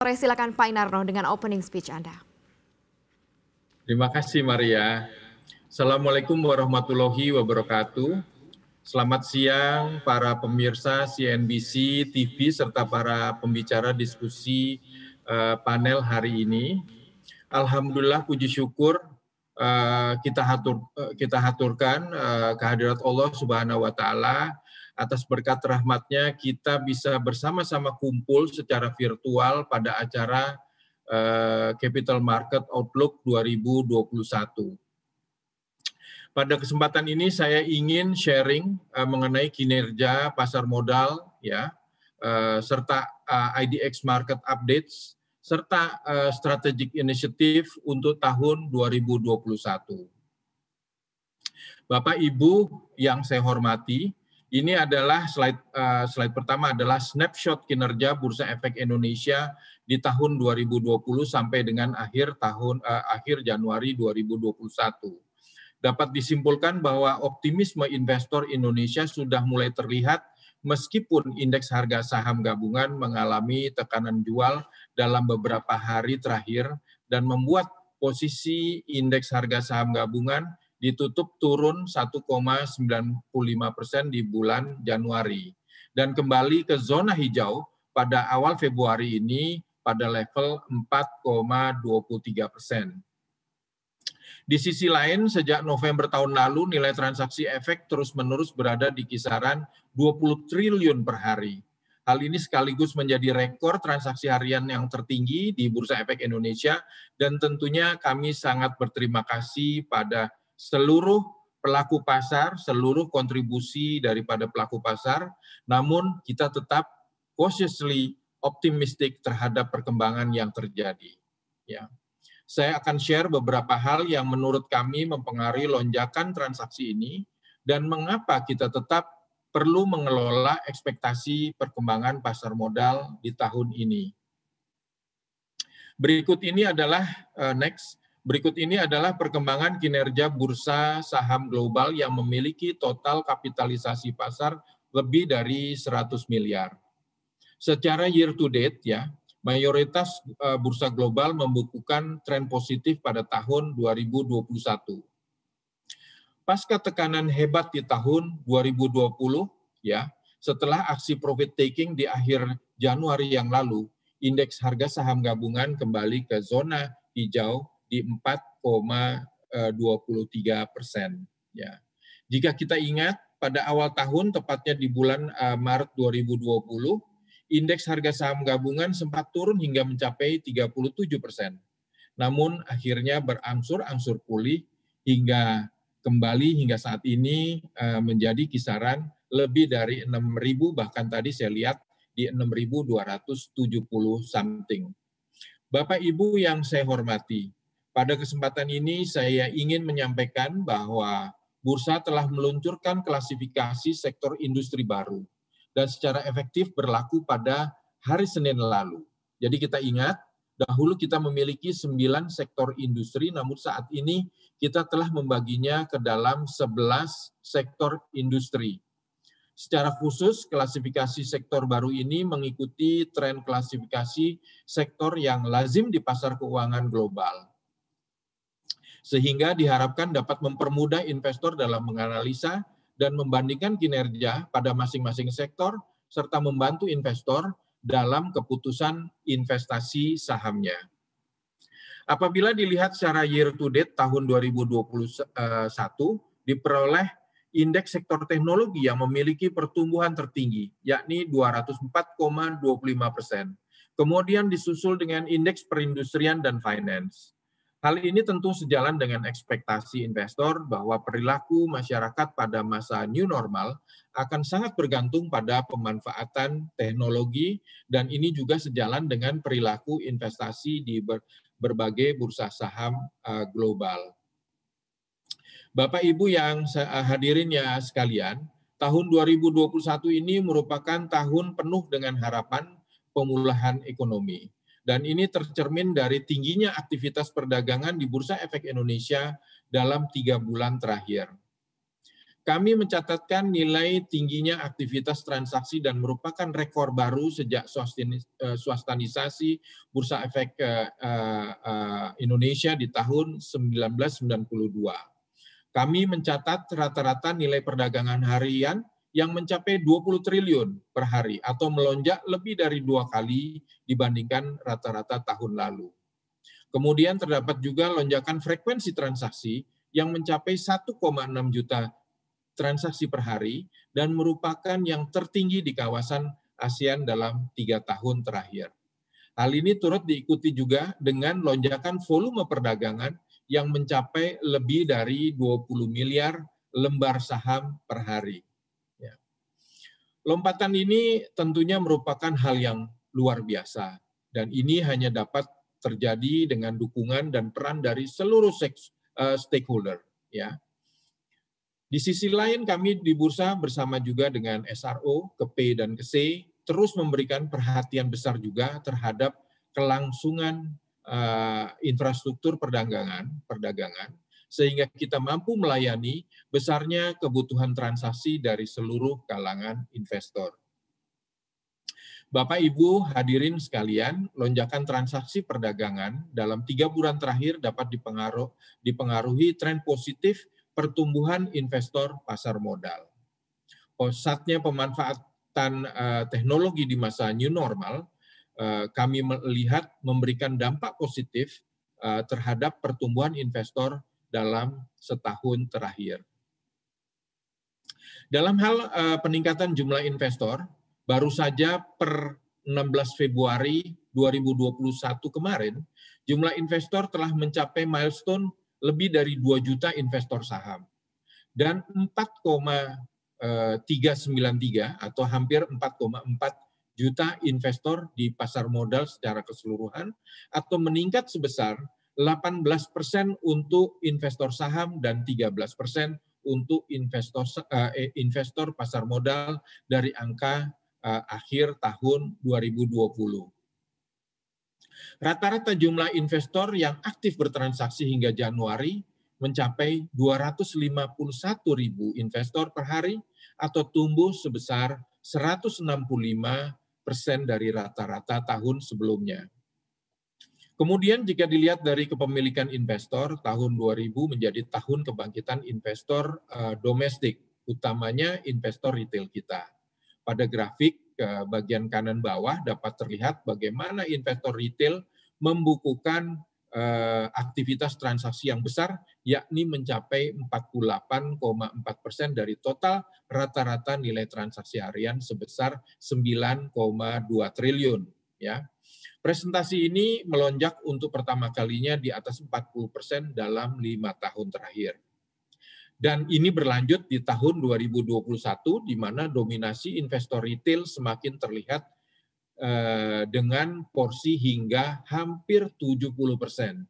sore. Silakan Pak Inarno dengan opening speech Anda. Terima kasih Maria. Assalamualaikum warahmatullahi wabarakatuh. Selamat siang para pemirsa CNBC TV serta para pembicara diskusi panel hari ini. Alhamdulillah puji syukur kita haturkan kehadirat Allah Subhanahu wa taala atas berkat rahmatnya kita bisa bersama-sama kumpul secara virtual pada acara Capital Market Outlook 2021. Pada kesempatan ini saya ingin sharing mengenai kinerja pasar modal ya, serta IDX Market Updates serta strategic initiative untuk tahun 2021. Bapak Ibu yang saya hormati, ini adalah slide pertama adalah snapshot kinerja Bursa Efek Indonesia di tahun 2020 sampai dengan akhir Januari 2021. Dapat disimpulkan bahwa optimisme investor Indonesia sudah mulai terlihat meskipun indeks harga saham gabungan mengalami tekanan jual dalam beberapa hari terakhir dan membuat posisi indeks harga saham gabungan ditutup turun 1,95% di bulan Januari dan kembali ke zona hijau pada awal Februari ini pada level 4,23%. Di sisi lain, sejak November tahun lalu, nilai transaksi efek terus-menerus berada di kisaran 20 triliun per hari. Hal ini sekaligus menjadi rekor transaksi harian yang tertinggi di Bursa Efek Indonesia dan tentunya kami sangat berterima kasih pada seluruh pelaku pasar, seluruh kontribusi daripada pelaku pasar, namun kita tetap cautiously optimistic terhadap perkembangan yang terjadi. Ya. Saya akan share beberapa hal yang menurut kami mempengaruhi lonjakan transaksi ini dan mengapa kita tetap perlu mengelola ekspektasi perkembangan pasar modal di tahun ini. Berikut ini adalah perkembangan kinerja bursa saham global yang memiliki total kapitalisasi pasar lebih dari 100 miliar. Secara year to date ya, mayoritas bursa global membukukan tren positif pada tahun 2021. Pasca tekanan hebat di tahun 2020, ya, setelah aksi profit taking di akhir Januari yang lalu, indeks harga saham gabungan kembali ke zona hijau di 4,23%. Ya. Jika kita ingat, pada awal tahun, tepatnya di bulan Maret 2020, indeks harga saham gabungan sempat turun hingga mencapai 37%. Namun akhirnya berangsur-angsur pulih hingga kembali hingga saat ini menjadi kisaran lebih dari 6.000, bahkan tadi saya lihat di 6.270 something. Bapak Ibu yang saya hormati, pada kesempatan ini saya ingin menyampaikan bahwa Bursa telah meluncurkan klasifikasi sektor industri baru dan secara efektif berlaku pada hari Senin lalu. Jadi kita ingat, dahulu kita memiliki 9 sektor industri, namun saat ini kita telah membaginya ke dalam 11 sektor industri. Secara khusus, klasifikasi sektor baru ini mengikuti tren klasifikasi sektor yang lazim di pasar keuangan global. Sehingga diharapkan dapat mempermudah investor dalam menganalisa dan membandingkan kinerja pada masing-masing sektor, serta membantu investor dalam keputusan investasi sahamnya. Apabila dilihat secara year to date tahun 2021, diperoleh indeks sektor teknologi yang memiliki pertumbuhan tertinggi, yakni 204,25%. Kemudian disusul dengan indeks perindustrian dan finance. Hal ini tentu sejalan dengan ekspektasi investor bahwa perilaku masyarakat pada masa new normal akan sangat bergantung pada pemanfaatan teknologi dan ini juga sejalan dengan perilaku investasi di berbagai bursa saham global. Bapak Ibu yang hadirin ya sekalian, tahun 2021 ini merupakan tahun penuh dengan harapan pemulihan ekonomi. Dan ini tercermin dari tingginya aktivitas perdagangan di Bursa Efek Indonesia dalam 3 bulan terakhir. Kami mencatatkan nilai tingginya aktivitas transaksi dan merupakan rekor baru sejak swastanisasi Bursa Efek Indonesia di tahun 1992. Kami mencatat rata-rata nilai perdagangan harian yang mencapai 20 triliun per hari atau melonjak lebih dari 2 kali dibandingkan rata-rata tahun lalu. Kemudian terdapat juga lonjakan frekuensi transaksi yang mencapai 1,6 juta transaksi per hari dan merupakan yang tertinggi di kawasan ASEAN dalam 3 tahun terakhir. Hal ini turut diikuti juga dengan lonjakan volume perdagangan yang mencapai lebih dari 20 miliar lembar saham per hari. Ya. Lompatan ini tentunya merupakan hal yang luar biasa dan ini hanya dapat terjadi dengan dukungan dan peran dari seluruh stakeholder. Ya. Di sisi lain kami di bursa bersama juga dengan SRO, KP dan KC terus memberikan perhatian besar juga terhadap kelangsungan infrastruktur perdagangan sehingga kita mampu melayani besarnya kebutuhan transaksi dari seluruh kalangan investor. Bapak Ibu hadirin sekalian, lonjakan transaksi perdagangan dalam 3 bulan terakhir dapat dipengaruhi tren positif pertumbuhan investor pasar modal. Pesatnya pemanfaatan teknologi di masa new normal, kami melihat memberikan dampak positif terhadap pertumbuhan investor dalam setahun terakhir. Dalam hal peningkatan jumlah investor, baru saja per 16 Februari 2021 kemarin, jumlah investor telah mencapai milestone lebih dari 2 juta investor saham. Dan 4,393 atau hampir 4,4 juta investor di pasar modal secara keseluruhan atau meningkat sebesar 18% untuk investor saham dan 13% untuk investor pasar modal dari angka akhir tahun 2020. Rata-rata jumlah investor yang aktif bertransaksi hingga Januari mencapai 251.000 investor per hari atau tumbuh sebesar 165% dari rata-rata tahun sebelumnya. Kemudian jika dilihat dari kepemilikan investor, tahun 2000 menjadi tahun kebangkitan investor domestik, utamanya investor retail kita. Pada grafik bagian kanan bawah dapat terlihat bagaimana investor retail membukukan aktivitas transaksi yang besar, yakni mencapai 48,4% dari total rata-rata nilai transaksi harian sebesar 9,2 triliun. Ya. Presentasi ini melonjak untuk pertama kalinya di atas 40% dalam 5 tahun terakhir. Dan ini berlanjut di tahun 2021, di mana dominasi investor retail semakin terlihat dengan porsi hingga hampir 70%.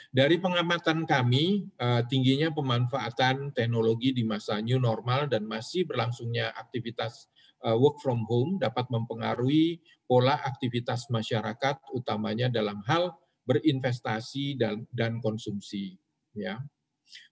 Dari pengamatan kami, tingginya pemanfaatan teknologi di masa new normal dan masih berlangsungnya aktivitas work from home dapat mempengaruhi pola aktivitas masyarakat, utamanya dalam hal berinvestasi dan konsumsi. Ya.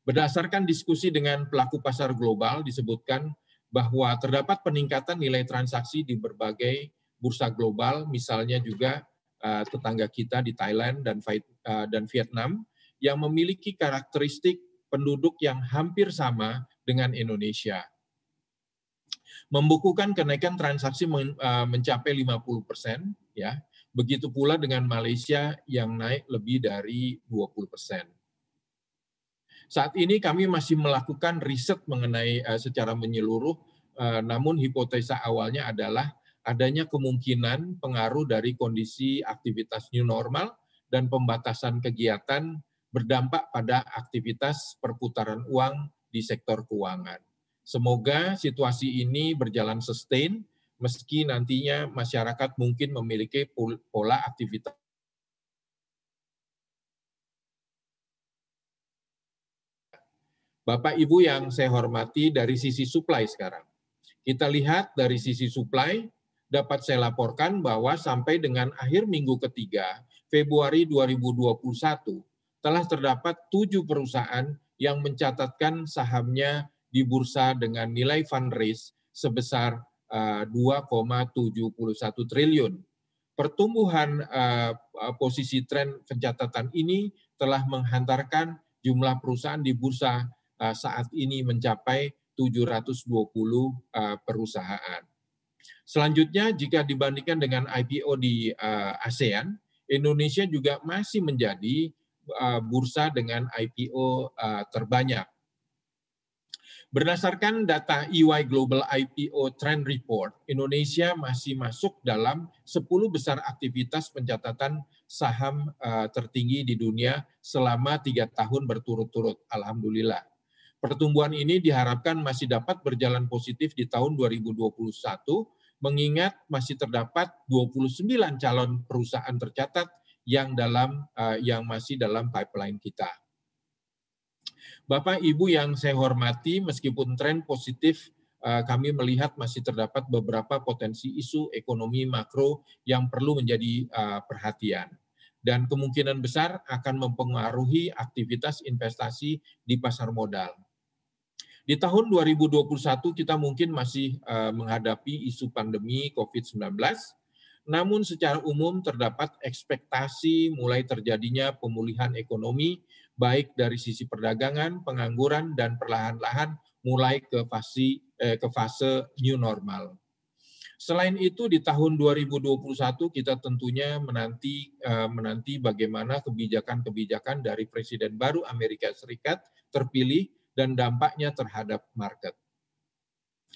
Berdasarkan diskusi dengan pelaku pasar global disebutkan bahwa terdapat peningkatan nilai transaksi di berbagai bursa global, misalnya juga tetangga kita di Thailand dan Vietnam yang memiliki karakteristik penduduk yang hampir sama dengan Indonesia. Membukukan kenaikan transaksi mencapai 50%, ya. Begitu pula dengan Malaysia yang naik lebih dari 20%. Saat ini kami masih melakukan riset mengenai secara menyeluruh, namun hipotesa awalnya adalah adanya kemungkinan pengaruh dari kondisi aktivitas new normal dan pembatasan kegiatan berdampak pada aktivitas perputaran uang di sektor keuangan. Semoga situasi ini berjalan sustain, meski nantinya masyarakat mungkin memiliki pola aktivitas Bapak Ibu yang saya hormati, dari sisi supply sekarang. Kita lihat dari sisi supply, dapat saya laporkan bahwa sampai dengan akhir minggu ketiga, Februari 2021, telah terdapat 7 perusahaan yang mencatatkan sahamnya di bursa dengan nilai fundraise sebesar 2,71 triliun. Pertumbuhan posisi tren pencatatan ini telah menghantarkan jumlah perusahaan di bursa saat ini mencapai 720 perusahaan. Selanjutnya, jika dibandingkan dengan IPO di ASEAN, Indonesia juga masih menjadi bursa dengan IPO terbanyak. Berdasarkan data EY Global IPO Trend Report, Indonesia masih masuk dalam 10 besar aktivitas pencatatan saham tertinggi di dunia selama 3 tahun berturut-turut. Alhamdulillah. Pertumbuhan ini diharapkan masih dapat berjalan positif di tahun 2021, mengingat masih terdapat 29 calon perusahaan tercatat yang masih dalam pipeline kita. Bapak Ibu yang saya hormati, meskipun tren positif, kami melihat masih terdapat beberapa potensi isu ekonomi makro yang perlu menjadi perhatian dan kemungkinan besar akan mempengaruhi aktivitas investasi di pasar modal. Di tahun 2021 kita mungkin masih menghadapi isu pandemi COVID-19, namun secara umum terdapat ekspektasi mulai terjadinya pemulihan ekonomi, baik dari sisi perdagangan, pengangguran, dan perlahan-lahan mulai ke fase new normal. Selain itu, di tahun 2021 kita tentunya menanti bagaimana kebijakan-kebijakan dari Presiden baru Amerika Serikat terpilih dan dampaknya terhadap market.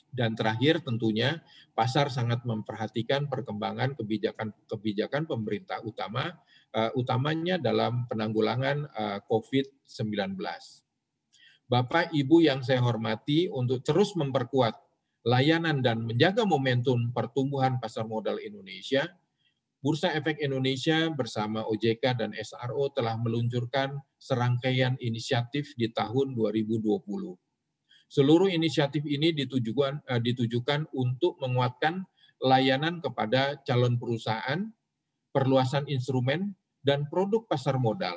Dan terakhir tentunya pasar sangat memperhatikan perkembangan kebijakan pemerintah utamanya dalam penanggulangan COVID-19. Bapak Ibu yang saya hormati, untuk terus memperkuat layanan dan menjaga momentum pertumbuhan pasar modal Indonesia, Bursa Efek Indonesia bersama OJK dan SRO telah meluncurkan serangkaian inisiatif di tahun 2020. Seluruh inisiatif ini ditujukan untuk menguatkan layanan kepada calon perusahaan, perluasan instrumen dan produk pasar modal,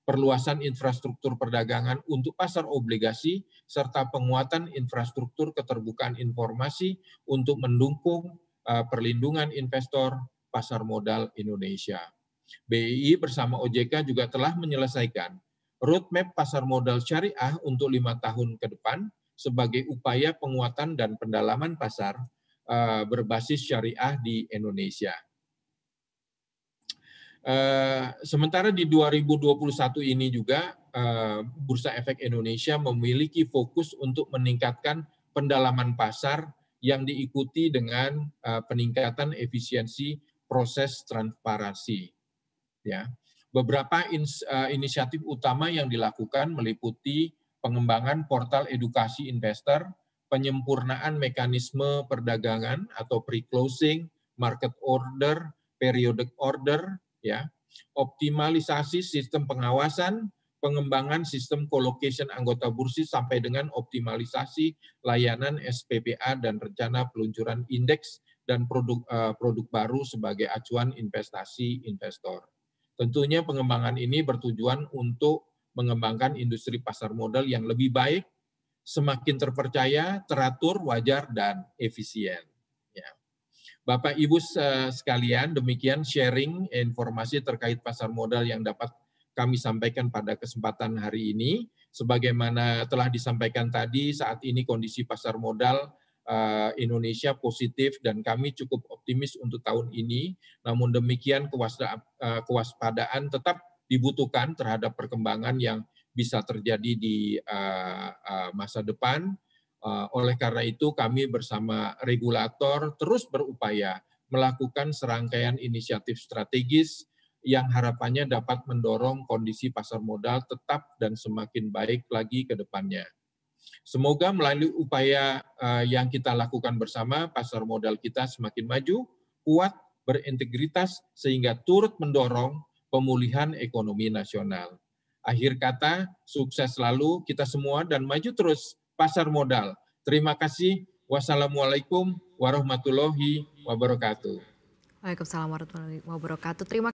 perluasan infrastruktur perdagangan untuk pasar obligasi, serta penguatan infrastruktur keterbukaan informasi untuk mendukung perlindungan investor pasar modal Indonesia. BI bersama OJK juga telah menyelesaikan roadmap pasar modal syariah untuk 5 tahun ke depan sebagai upaya penguatan dan pendalaman pasar berbasis syariah di Indonesia. Sementara di 2021 ini juga Bursa Efek Indonesia memiliki fokus untuk meningkatkan pendalaman pasar yang diikuti dengan peningkatan efisiensi proses transparansi. Ya, beberapa inisiatif utama yang dilakukan meliputi pengembangan portal edukasi investor, penyempurnaan mekanisme perdagangan atau pre-closing, market order, periodic order, ya, optimalisasi sistem pengawasan, pengembangan sistem colocation anggota bursa sampai dengan optimalisasi layanan SPPA dan rencana peluncuran indeks dan produk baru sebagai acuan investasi investor. Tentunya pengembangan ini bertujuan untuk mengembangkan industri pasar modal yang lebih baik, semakin terpercaya, teratur, wajar, dan efisien. Ya. Bapak Ibu sekalian, demikian sharing informasi terkait pasar modal yang dapat kami sampaikan pada kesempatan hari ini. Sebagaimana telah disampaikan tadi, saat ini kondisi pasar modal Indonesia positif dan kami cukup optimis untuk tahun ini. Namun demikian kewaspadaan tetap dibutuhkan terhadap perkembangan yang bisa terjadi di masa depan. Oleh karena itu kami bersama regulator terus berupaya melakukan serangkaian inisiatif strategis yang harapannya dapat mendorong kondisi pasar modal tetap dan semakin baik lagi ke depannya. Semoga melalui upaya yang kita lakukan bersama, pasar modal kita semakin maju, kuat, berintegritas, sehingga turut mendorong pemulihan ekonomi nasional. Akhir kata, sukses selalu kita semua dan maju terus pasar modal. Terima kasih. Wassalamualaikum warahmatullahi wabarakatuh. Waalaikumsalam warahmatullahi wabarakatuh. Terima